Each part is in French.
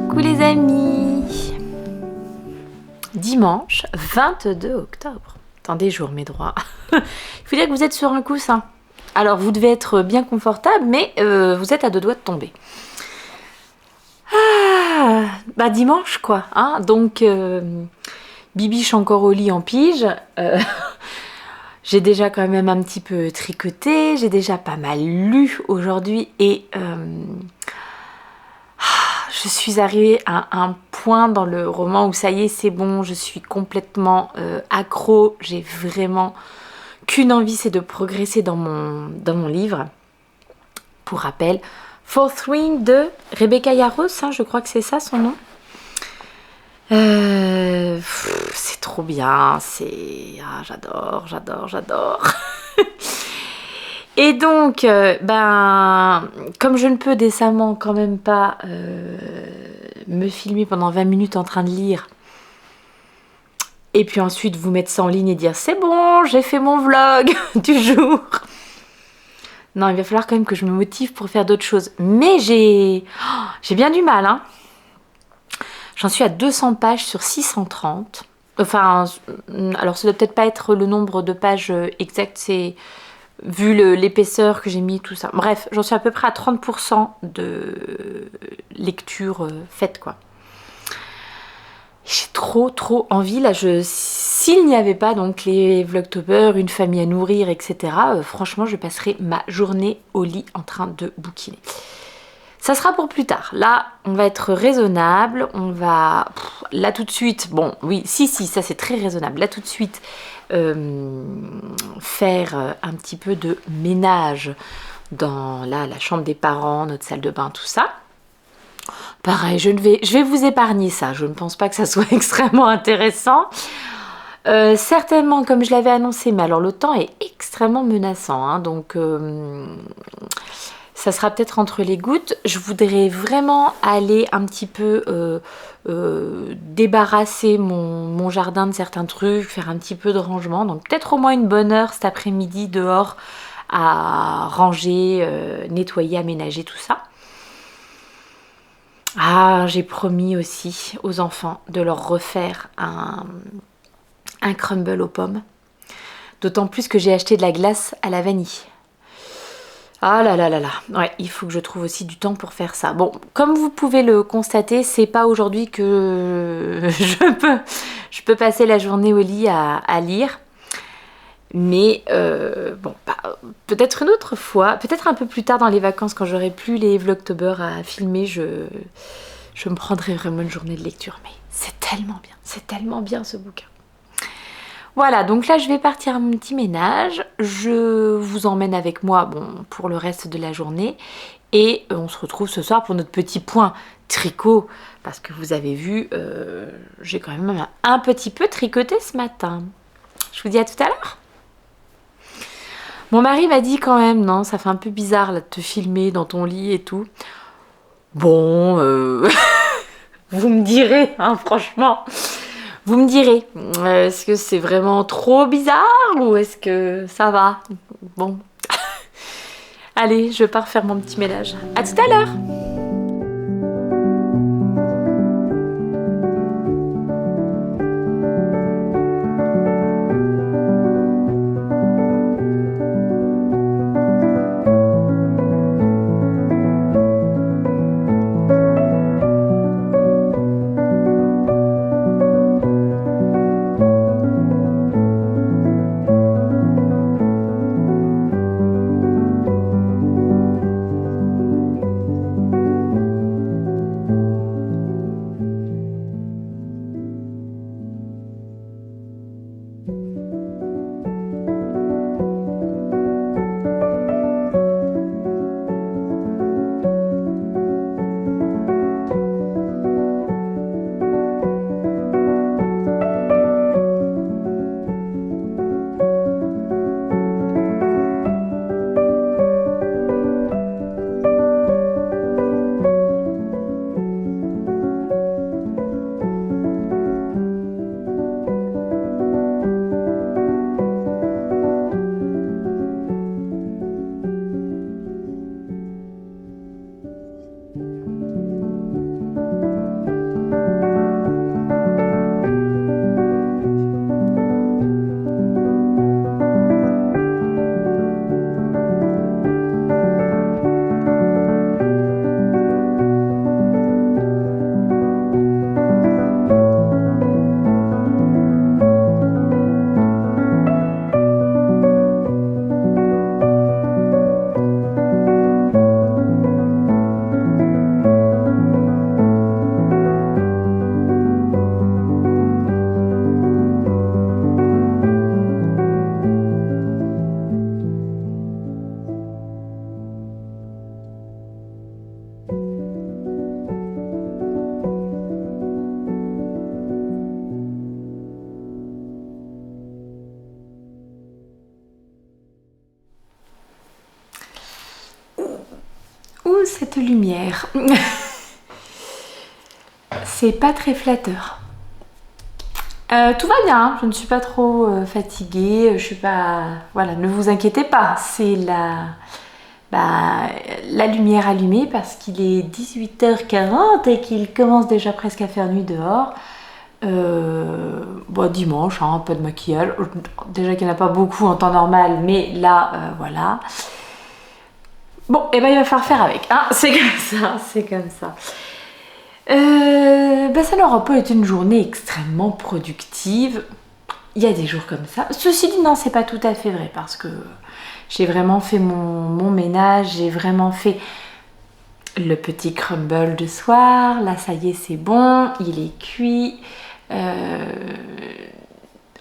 Coucou les amis. Dimanche 22 octobre. Attendez, je vous remets droit. Il faut dire que vous êtes sur un coussin. Alors vous devez être bien confortable, mais vous êtes à 2 doigts de tomber. Bah dimanche quoi. Hein, donc Bibiche encore au lit en pige. J'ai déjà quand même un petit peu tricoté. J'ai déjà pas mal lu aujourd'hui et je suis arrivée à un point dans le roman où ça y est, c'est bon, je suis complètement accro. J'ai vraiment qu'une envie, c'est de progresser dans mon livre. Pour rappel, Fourth Wing de Rebecca Yarros, hein, je crois que c'est ça son nom. C'est trop bien, j'adore. Et donc, comme je ne peux décemment quand même pas me filmer pendant 20 minutes en train de lire, et puis ensuite vous mettre ça en ligne et dire c'est bon, j'ai fait mon vlog du jour. Non, il va falloir quand même que je me motive pour faire d'autres choses. Mais j'ai bien du mal, hein. J'en suis à 200 pages sur 630. Enfin, alors ça doit peut-être pas être le nombre de pages exact, c'est vu l'épaisseur que j'ai mis, tout ça. Bref, j'en suis à peu près à 30% de lecture faite, quoi. J'ai trop envie, là, s'il n'y avait pas donc les Vlogtober, une famille à nourrir, etc., franchement, je passerai ma journée au lit en train de bouquiner. Ça sera pour plus tard. Là, on va être raisonnable. On va... là, tout de suite... Bon, oui, si, ça c'est très raisonnable. Là, tout de suite, faire un petit peu de ménage dans la chambre des parents, notre salle de bain, tout ça. Pareil, je vais vous épargner ça. Je ne pense pas que ça soit extrêmement intéressant. Certainement, comme je l'avais annoncé, mais alors le temps est extrêmement menaçant. Hein, donc... ça sera peut-être entre les gouttes. Je voudrais vraiment aller un petit peu débarrasser mon jardin de certains trucs, faire un petit peu de rangement. Donc peut-être au moins une bonne heure cet après-midi dehors à ranger, nettoyer, aménager tout ça. Ah, j'ai promis aussi aux enfants de leur refaire un crumble aux pommes. D'autant plus que j'ai acheté de la glace à la vanille. Ah là, ouais, il faut que je trouve aussi du temps pour faire ça. Bon, comme vous pouvez le constater, c'est pas aujourd'hui que je peux passer la journée au lit à lire. Mais bon, peut-être une autre fois, peut-être un peu plus tard dans les vacances quand j'aurai plus les Vlogtober à filmer, je me prendrai vraiment une journée de lecture. Mais c'est tellement bien ce bouquin. Voilà, donc là je vais partir à mon petit ménage, je vous emmène avec moi pour le reste de la journée et on se retrouve ce soir pour notre petit point tricot parce que vous avez vu, j'ai quand même un petit peu tricoté ce matin. Je vous dis à tout à l'heure. Mon mari m'a dit quand même, non, ça fait un peu bizarre là, de te filmer dans ton lit et tout. Bon, vous me direz, hein, franchement. Vous me direz, est-ce que c'est vraiment trop bizarre ou est-ce que ça va? Bon. Allez, je pars faire mon petit ménage. À tout à l'heure! cette lumière. C'est pas très flatteur. Tout va bien, hein. Je ne suis pas trop fatiguée, je suis pas... Voilà, ne vous inquiétez pas, c'est la lumière allumée parce qu'il est 18h40 et qu'il commence déjà presque à faire nuit dehors. Dimanche, hein, pas de maquillage. Déjà qu'il n'y en a pas beaucoup en temps normal, mais là, voilà. Bon, et il va falloir faire avec, hein. C'est comme ça, c'est comme ça. Ça n'aura pas été une journée extrêmement productive. Il y a des jours comme ça. Ceci dit, non, c'est pas tout à fait vrai parce que j'ai vraiment fait mon ménage, j'ai vraiment fait le petit crumble de soir. Là, ça y est, c'est bon, il est cuit.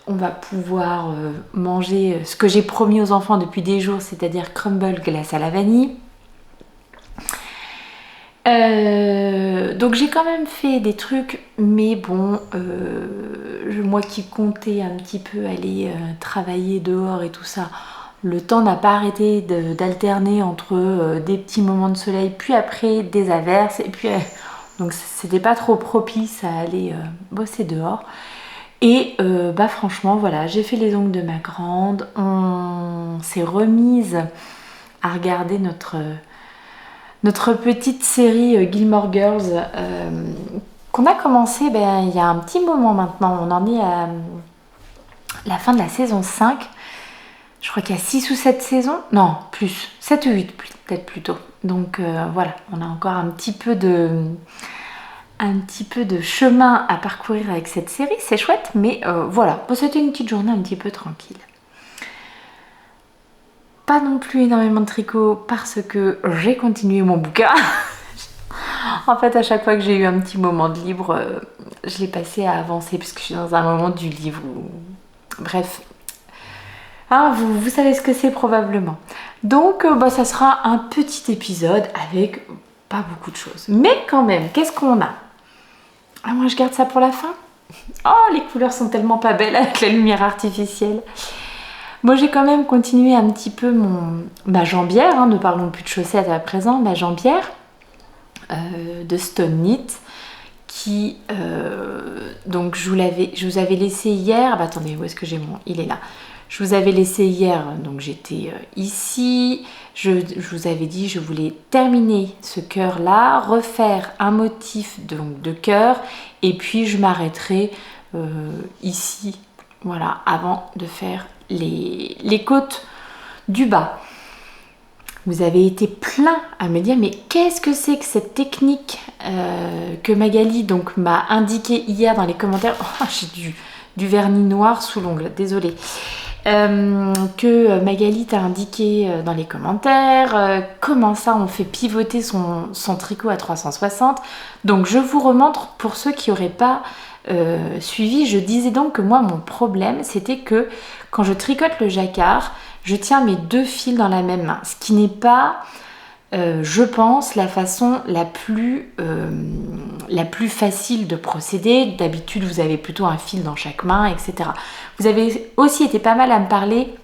On va pouvoir manger ce que j'ai promis aux enfants depuis des jours, c'est-à-dire crumble glace à la vanille. Donc j'ai quand même fait des trucs, mais bon, moi qui comptais un petit peu aller travailler dehors et tout ça, le temps n'a pas arrêté d'alterner entre des petits moments de soleil, puis après des averses, et puis donc c'était pas trop propice à aller bosser dehors. Et franchement voilà, j'ai fait les ongles de ma grande, on s'est remise à regarder notre petite série Gilmore Girls qu'on a commencé il y a un petit moment maintenant. On en est à la fin de la saison 5. Je crois qu'il y a 6 ou 7 saisons. Non, plus. 7 ou 8 peut-être plutôt. Donc voilà, on a encore un petit peu de chemin à parcourir avec cette série. C'est chouette, mais voilà. Bon, c'était une petite journée un petit peu tranquille. Pas non plus énormément de tricot parce que j'ai continué mon bouquin. En fait, à chaque fois que j'ai eu un petit moment de libre, je l'ai passé à avancer parce que je suis dans un moment du livre où... Bref, hein, vous savez ce que c'est probablement. Donc, ça sera un petit épisode avec pas beaucoup de choses. Mais quand même, qu'est-ce qu'on a? Ah, moi, je garde ça pour la fin. Oh, les couleurs sont tellement pas belles avec la lumière artificielle. Moi j'ai quand même continué un petit peu ma jambière, hein, ne parlons plus de chaussettes à présent, ma jambière de Stone Knit qui, donc je vous avais laissé hier, attendez, où est-ce que j'ai il est là. Je vous avais laissé hier, donc j'étais ici, je vous avais dit je voulais terminer ce cœur là, refaire un motif de cœur et puis je m'arrêterai ici, voilà, avant de faire les côtes du bas. Vous avez été plein à me dire mais qu'est-ce que c'est que cette technique que Magali donc m'a indiqué hier dans les commentaires. Oh, j'ai du vernis noir sous l'ongle, désolée. Que Magali t'a indiqué dans les commentaires, comment ça on fait pivoter son tricot à 360. Donc je vous remontre pour ceux qui n'auraient pas suivi. Je disais donc que moi mon problème c'était que quand je tricote le jacquard, je tiens mes 2 fils dans la même main, ce qui n'est pas je pense la façon la plus facile de procéder. D'habitude vous avez plutôt un fil dans chaque main, etc. Vous avez aussi été pas mal à me parler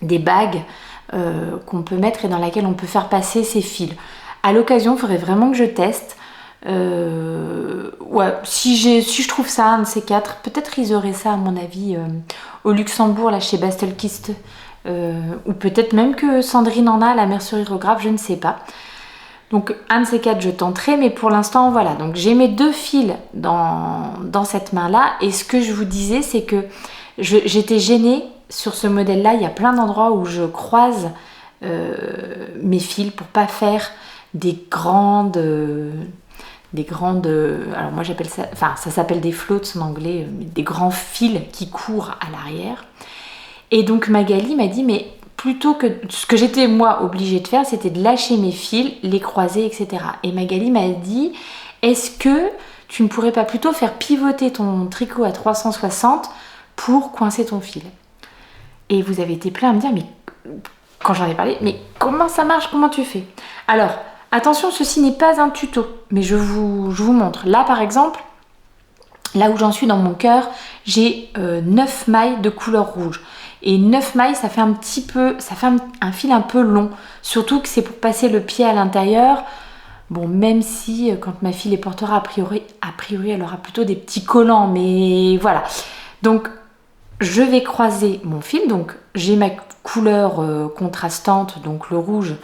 des bagues qu'on peut mettre et dans laquelle on peut faire passer ces fils. À l'occasion, il faudrait vraiment que je teste. Ouais, si je trouve ça, un de ces 4, peut-être ils auraient ça à mon avis au Luxembourg, là chez Bastelkiste, ou peut-être même que Sandrine en a à la mercerie Rograve, je ne sais pas. Donc un de ces 4 je tenterai, mais pour l'instant voilà, donc j'ai mes 2 fils dans cette main là, et ce que je vous disais c'est que j'étais gênée sur ce modèle là, il y a plein d'endroits où je croise mes fils pour pas faire des grandes, alors moi j'appelle ça, enfin ça s'appelle des floats en anglais, des grands fils qui courent à l'arrière. Et donc Magali m'a dit mais plutôt que ce que j'étais moi obligée de faire, c'était de lâcher mes fils, les croiser, etc. Et Magali m'a dit est-ce que tu ne pourrais pas plutôt faire pivoter ton tricot à 360 pour coincer ton fil? Et vous avez été plein à me dire mais quand j'en ai parlé, mais comment ça marche, comment tu fais? Alors attention, ceci n'est pas un tuto, mais je vous montre. Là, par exemple, là où j'en suis dans mon cœur, j'ai 9 mailles de couleur rouge. Et 9 mailles, ça fait un fil un peu long. Surtout que c'est pour passer le pied à l'intérieur. Bon, même si quand ma fille les portera, a priori, elle aura plutôt des petits collants, mais voilà. Donc, je vais croiser mon fil. Donc, j'ai ma couleur contrastante, donc le rouge,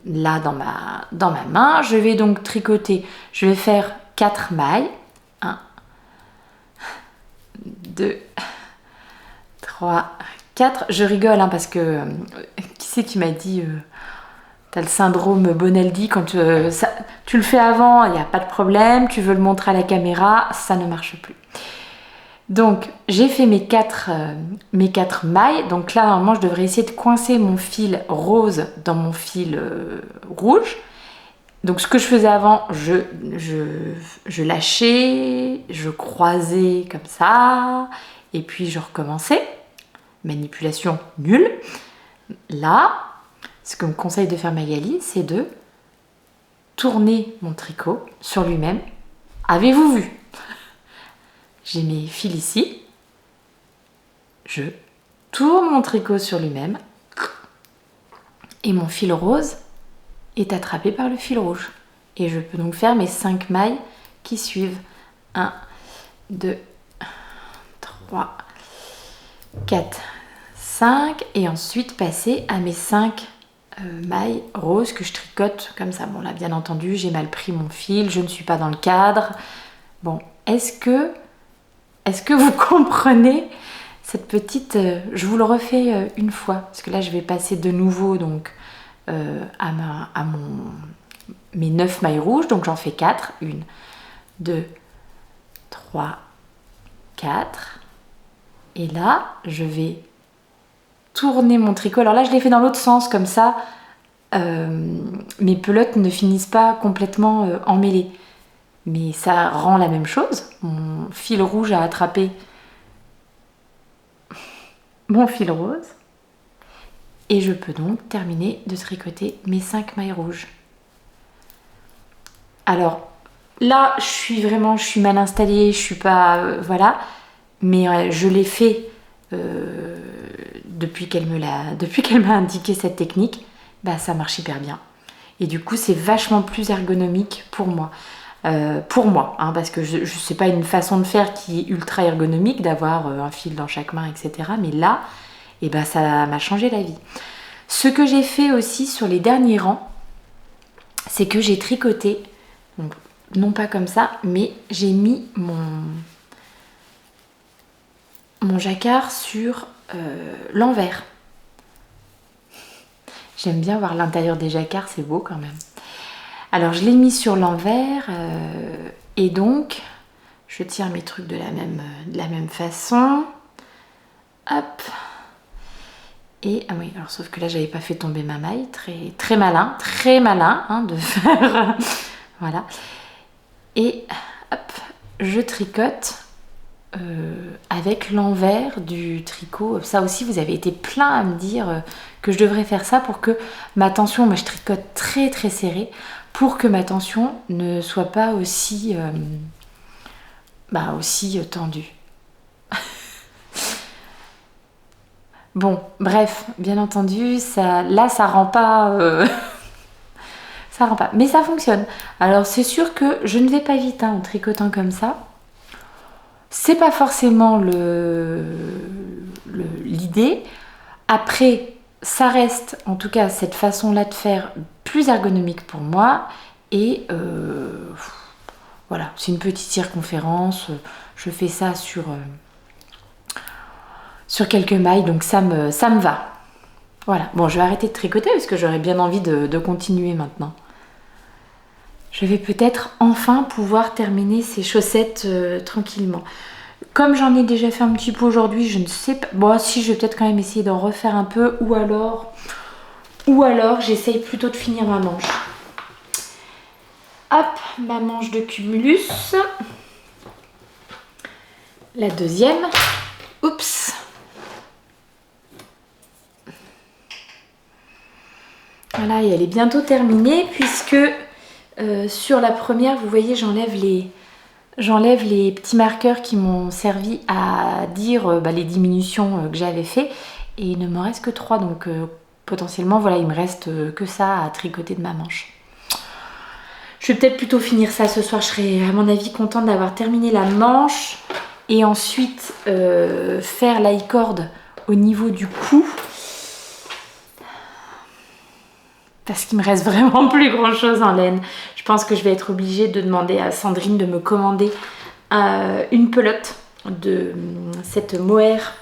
là dans ma main. Je vais donc tricoter. Je vais faire 4 mailles. 1, 2, 3, 4. Je rigole hein, parce que qui c'est qui m'a dit t'as le syndrome Bonaldi quand tu le fais avant, il n'y a pas de problème, tu veux le montrer à la caméra, ça ne marche plus. Donc j'ai fait mes 4 mailles, donc là normalement je devrais essayer de coincer mon fil rose dans mon fil rouge. Donc ce que je faisais avant, je lâchais, je croisais comme ça, et puis je recommençais. Manipulation nulle. Là, ce que me conseille de faire Magali, c'est de tourner mon tricot sur lui-même. Avez-vous vu? J'ai mes fils ici. Je tourne mon tricot sur lui-même. Et mon fil rose est attrapé par le fil rouge. Et je peux donc faire mes 5 mailles qui suivent. 1, 2, 3, 4, 5. Et ensuite passer à mes 5 mailles roses que je tricote comme ça. Bon là bien entendu j'ai mal pris mon fil, je ne suis pas dans le cadre. Bon, est-ce que vous comprenez cette petite... je vous le refais une fois, parce que là je vais passer de nouveau donc mes 9 mailles rouges, donc j'en fais 4. 1, 2, 3, 4. Et là, je vais tourner mon tricot. Alors là, je l'ai fait dans l'autre sens, comme ça, mes pelotes ne finissent pas complètement emmêlées. Mais ça rend la même chose. Mon fil rouge a attrapé mon fil rose. Et je peux donc terminer de tricoter mes 5 mailles rouges. Alors là, je suis mal installée, je suis pas... voilà. Mais je l'ai fait depuis qu'elle m'a indiqué cette technique. Bah, ça marche hyper bien. Et du coup, c'est vachement plus ergonomique pour moi. Hein, parce que je sais pas une façon de faire qui est ultra ergonomique, d'avoir un fil dans chaque main, etc. Mais là, eh ben, ça m'a changé la vie. Ce que j'ai fait aussi sur les derniers rangs, c'est que j'ai tricoté, donc, non pas comme ça, mais j'ai mis mon jacquard sur l'envers. J'aime bien voir l'intérieur des jacquards, c'est beau quand même. Alors je l'ai mis sur l'envers et donc je tire mes trucs de la même façon. Hop. Et ah oui, alors sauf que là j'avais pas fait tomber ma maille, très malin hein, de faire voilà. Et hop, je tricote avec l'envers du tricot. Ça aussi, vous avez été plein à me dire que je devrais faire ça pour que ma tension, moi je tricote très serré, pour que ma tension ne soit pas aussi tendue. Bon, bref, bien entendu, ça rend pas... ça rend pas, mais ça fonctionne. Alors c'est sûr que je ne vais pas vite hein, en tricotant comme ça. C'est pas forcément l'idée. Après, ça reste, en tout cas, cette façon-là de faire plus ergonomique pour moi. Et voilà, c'est une petite circonférence. Je fais ça sur quelques mailles, donc ça me va. Voilà, bon, je vais arrêter de tricoter parce que j'aurais bien envie de continuer maintenant. Je vais peut-être enfin pouvoir terminer ces chaussettes tranquillement. Comme j'en ai déjà fait un petit peu aujourd'hui, je ne sais pas... Bon, si, je vais peut-être quand même essayer d'en refaire un peu. Ou alors j'essaye plutôt de finir ma manche. Hop, ma manche de cumulus. La deuxième. Oups. Voilà, et elle est bientôt terminée puisque... sur la première, vous voyez, j'enlève les petits marqueurs qui m'ont servi à dire les diminutions que j'avais fait. Et il ne me reste que 3, donc potentiellement, voilà, il me reste que ça à tricoter de ma manche. Je vais peut-être plutôt finir ça ce soir. Je serai à mon avis contente d'avoir terminé la manche et ensuite faire la corde au niveau du cou. Parce qu'il me reste vraiment plus grand chose en laine. Je pense que je vais être obligée de demander à Sandrine de me commander une pelote de cette mohair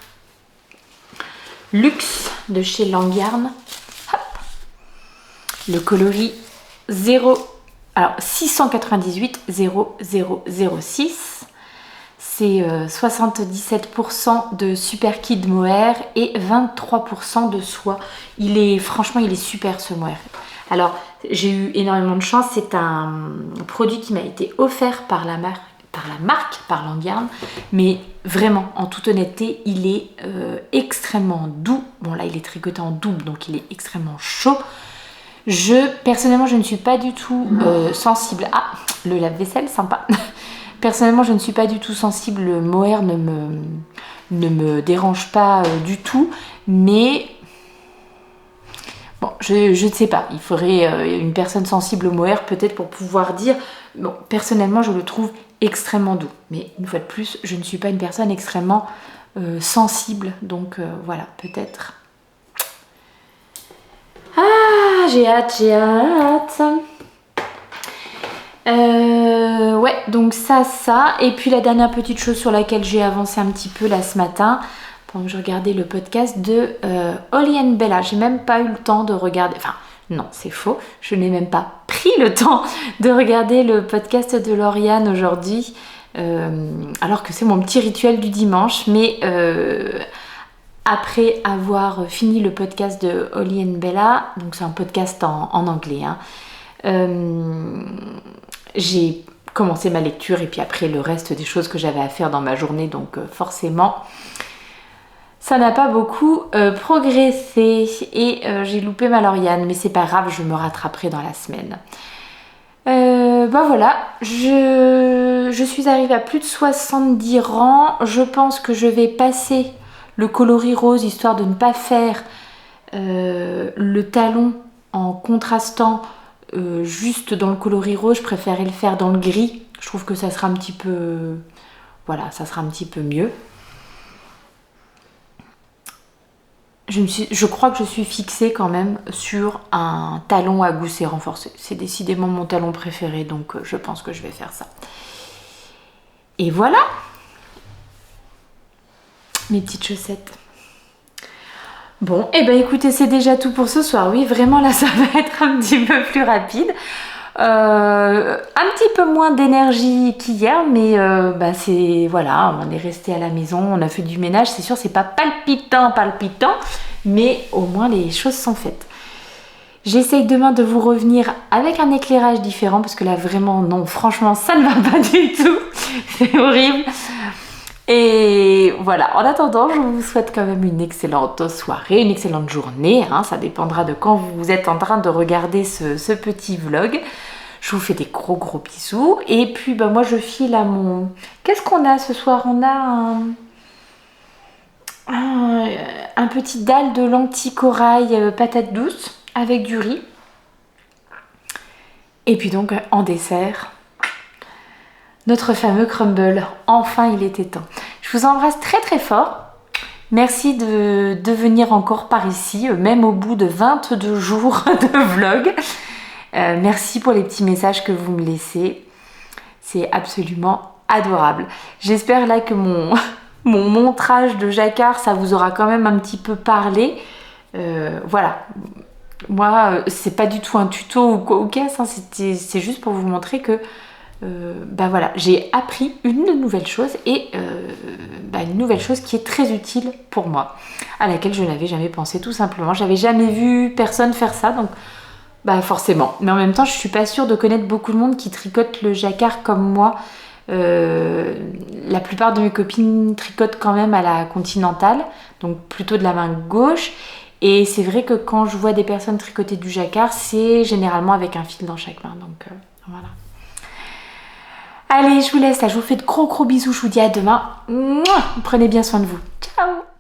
luxe de chez Langyarn. Hop. Le coloris 698 0006. C'est 77% de super kid mohair et 23% de soie. Franchement, il est super ce mohair. Alors, j'ai eu énormément de chance. C'est un produit qui m'a été offert par la marque, par Langyarn. Mais vraiment, en toute honnêteté, il est extrêmement doux. Bon, là, il est tricoté en double, donc il est extrêmement chaud. Personnellement, je ne suis pas du tout sensible. Ah, le lave-vaisselle, sympa. Personnellement, je ne suis pas du tout sensible. Le mohair ne me dérange pas du tout. Mais bon, je ne sais pas. Il faudrait une personne sensible au mohair peut-être pour pouvoir dire. Bon, personnellement, je le trouve extrêmement doux. Mais une fois de plus, je ne suis pas une personne extrêmement sensible. Donc voilà, peut-être. Ah, j'ai hâte. Ouais, donc ça. Et puis la dernière petite chose sur laquelle j'ai avancé un petit peu là ce matin, pendant que je regardais le podcast de Holly & Bella. J'ai même pas eu le temps de regarder. Enfin, non, c'est faux. Je n'ai même pas pris le temps de regarder le podcast de Lauriane aujourd'hui. Alors que c'est mon petit rituel du dimanche. Mais après avoir fini le podcast de Holly & Bella, donc c'est un podcast en anglais, hein, j'ai commencé ma lecture et puis après le reste des choses que j'avais à faire dans ma journée, donc forcément ça n'a pas beaucoup progressé et j'ai loupé ma Lauriane, mais c'est pas grave, je me rattraperai dans la semaine. Voilà, je suis arrivée à plus de 70 rangs. Je pense que je vais passer le coloris rose histoire de ne pas faire le talon en contrastant juste dans le coloris rose. Je préférais le faire dans le gris. Je trouve que ça sera un petit peu... Voilà, ça sera un petit peu mieux. Je crois que je suis fixée quand même sur un talon à gousset renforcé. C'est décidément mon talon préféré, donc je pense que je vais faire ça. Et voilà mes petites chaussettes. Bon, et ben écoutez, c'est déjà tout pour ce soir. Oui, vraiment là, ça va être un petit peu plus rapide. Un petit peu moins d'énergie qu'hier, mais c'est... Voilà, on est resté à la maison, on a fait du ménage. C'est sûr, c'est pas palpitant, mais au moins les choses sont faites. J'essaye demain de vous revenir avec un éclairage différent, parce que là, vraiment, non, franchement, ça ne va pas du tout. C'est horrible. Et voilà, en attendant, je vous souhaite quand même une excellente soirée, une excellente journée, hein, ça dépendra de quand vous êtes en train de regarder ce petit vlog. Je vous fais des gros bisous. Et puis moi je file à mon... Qu'est-ce qu'on a ce soir? On a un petit dalle de lentilles corail patate douce avec du riz. Et puis donc en dessert, notre fameux crumble. Enfin, il était temps. Je vous embrasse très fort. Merci de venir encore par ici, même au bout de 22 jours de vlog. Merci pour les petits messages que vous me laissez. C'est absolument adorable. J'espère là que mon montrage de jacquard, ça vous aura quand même un petit peu parlé. Voilà. Moi, c'est pas du tout un tuto ou qu'est-ce, hein, c'est juste pour vous montrer que voilà, j'ai appris une nouvelle chose et une nouvelle chose qui est très utile pour moi, à laquelle je n'avais jamais pensé tout simplement. J'avais jamais vu personne faire ça, donc forcément. Mais en même temps, je suis pas sûre de connaître beaucoup de monde qui tricote le jacquard comme moi. La plupart de mes copines tricotent quand même à la continentale, donc plutôt de la main gauche. Et c'est vrai que quand je vois des personnes tricoter du jacquard, c'est généralement avec un fil dans chaque main. Donc voilà. Allez, je vous laisse là, je vous fais de gros bisous, je vous dis à demain. Prenez bien soin de vous. Ciao!